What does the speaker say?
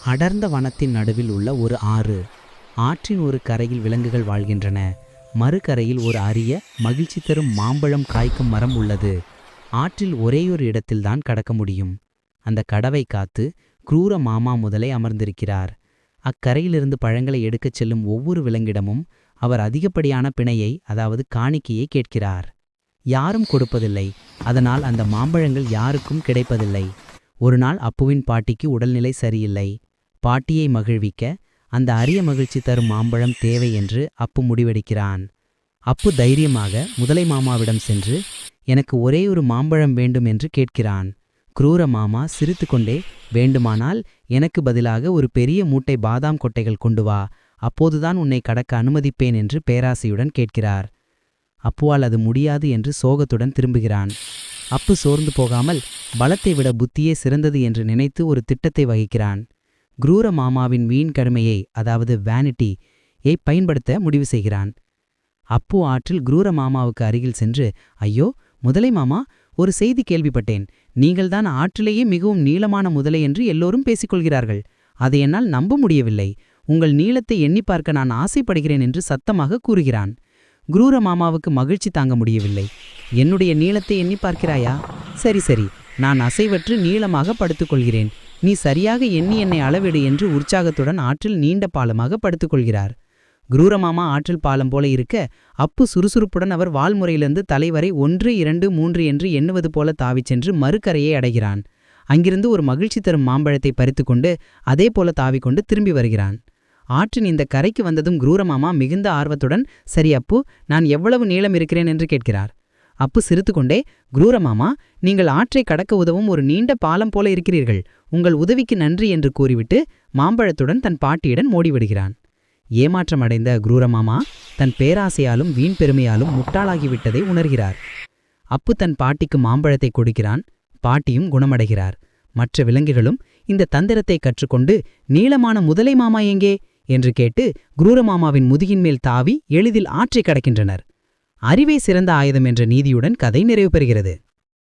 அடர்ந்த வனத்தின் நடுவில் உள்ள ஒரு ஆறு. ஆற்றின் ஒரு கரையில் விலங்குகள் வாழ்கின்றன. மறுகரையில் ஒரு அரிய மகிழ்ச்சி தரும் மாம்பழம் காய்க்கும் மரம் உள்ளது. ஆற்றில் ஒரேயொரு இடத்தில்தான் கடக்க முடியும். அந்த கடவை காத்து குரூர மாமா முதலை அமர்ந்திருக்கிறார். அக்கரையிலிருந்து பழங்களை எடுக்கச் செல்லும் ஒவ்வொரு விலங்கிடமும் அவர் அதிகப்படியான பிணையை, அதாவது காணிக்கையை கேட்கிறார். யாரும் கொடுப்பதில்லை. அதனால் அந்த மாம்பழங்கள் யாருக்கும் கிடைப்பதில்லை. ஒரு நாள் அப்புவின் பாட்டிக்கு உடல்நிலை சரியில்லை. பாட்டியை மகிழ்விக்க அந்த அரிய மகிழ்ச்சி தரும் மாம்பழம் தேவை என்று அப்பு முடிவெடுக்கிறான். அப்பு தைரியமாக முதலை மாமாவிடம் சென்று, எனக்கு ஒரே ஒரு மாம்பழம் வேண்டும் என்று கேட்கிறான். குரூர மாமா சிரித்து கொண்டே, வேண்டுமானால் எனக்கு பதிலாக ஒரு பெரிய மூட்டை பாதாம் கொட்டைகள் கொண்டு வா, அப்போதுதான் உன்னை கடக்க அனுமதிப்பேன் என்று பேராசையுடன் கேட்கிறார். அப்புவால் அது முடியாது என்று சோகத்துடன் திரும்புகிறான். அப்பு சோர்ந்து போகாமல் பலத்தை விட புத்தியே சிறந்தது என்று நினைத்து ஒரு திட்டத்தை வகிக்கிறான். குரூர மாமாவின் வீண் கடுமையை, அதாவது வேனிட்டியை பயன்படுத்த முடிவு செய்கிறான். அப்பு ஆற்றில் குரூர மாமாவுக்கு அருகில் சென்று, ஐயோ முதலை மாமா, ஒரு செய்தி கேள்விப்பட்டேன். நீங்கள்தான் ஆற்றிலேயே மிகவும் நீளமான முதலை என்று எல்லோரும் பேசிக்கொள்கிறார்கள். அதை என்னால் நம்ப முடியவில்லை. உங்கள் நீளத்தை எண்ணி பார்க்க நான் ஆசைப்படுகிறேன் என்று சத்தமாக கூறுகிறான். குரூர மாமாவுக்கு மகிழ்ச்சி தாங்க முடியவில்லை. என்னுடைய நீளத்தை எண்ணி பார்க்கிறாயா? சரி சரி, நான் அசைவற்று நீளமாக படுத்துக்கொள்கிறேன். நீ சரியாக எண்ணி என்னை அளவிடு என்று உற்சாகத்துடன் ஆற்றில் நீண்ட பாலமாக படுத்துக்கொள்கிறார். குரூரமாமா ஆற்றில் பாலம் போல இருக்க, அப்பு சுறுசுறுப்புடன் அவர் வால்முறையிலிருந்து தலைவரை 1 2 3 என்று எண்ணுவது போல தாவிச் சென்று மறுகரையை அடைகிறான். அங்கிருந்து ஒரு மகிழ்ச்சி தரும் மாம்பழத்தை பறித்துக்கொண்டு அதே போல தாவிக்கொண்டு திரும்பி வருகிறான். ஆற்றின் இந்த கரைக்கு வந்ததும் குரூரமாமா மிகுந்த ஆர்வத்துடன், சரி அப்பு, நான் எவ்வளவு நீளம் இருக்கிறேன் என்று கேட்கிறார். அப்பு சிரித்துக்கொண்டே, குரூரமாமா, நீங்கள் ஆற்றை கடக்க உதவும் ஒரு நீண்ட பாலம் போல இருக்கிறீர்கள். உங்கள் உதவிக்கு நன்றி என்று கூறிவிட்டு மாம்பழத்துடன் தன் பாட்டியுடன் ஓடிவிடுகிறான். ஏமாற்றமடைந்த குரூரமாமா தன் பேராசையாலும் வீண் பெருமையாலும் முட்டாளாகிவிட்டதை உணர்கிறார். அப்பு தன் பாட்டிக்கு மாம்பழத்தை கொடுக்கிறான். பாட்டியும் குணமடைகிறார். மற்ற விலங்குகளும் இந்த தந்திரத்தை கற்றுக்கொண்டு, நீளமான முதலை மாமா எங்கே என்று கேட்டு குரூரமாமாவின் முதுகின் மேல் தாவி எளிதில் ஆற்றை கடக்கின்றனர். அறிவே சிறந்த ஆயுதம் என்ற நீதியுடன் கதை நிறைவு பெறுகிறது.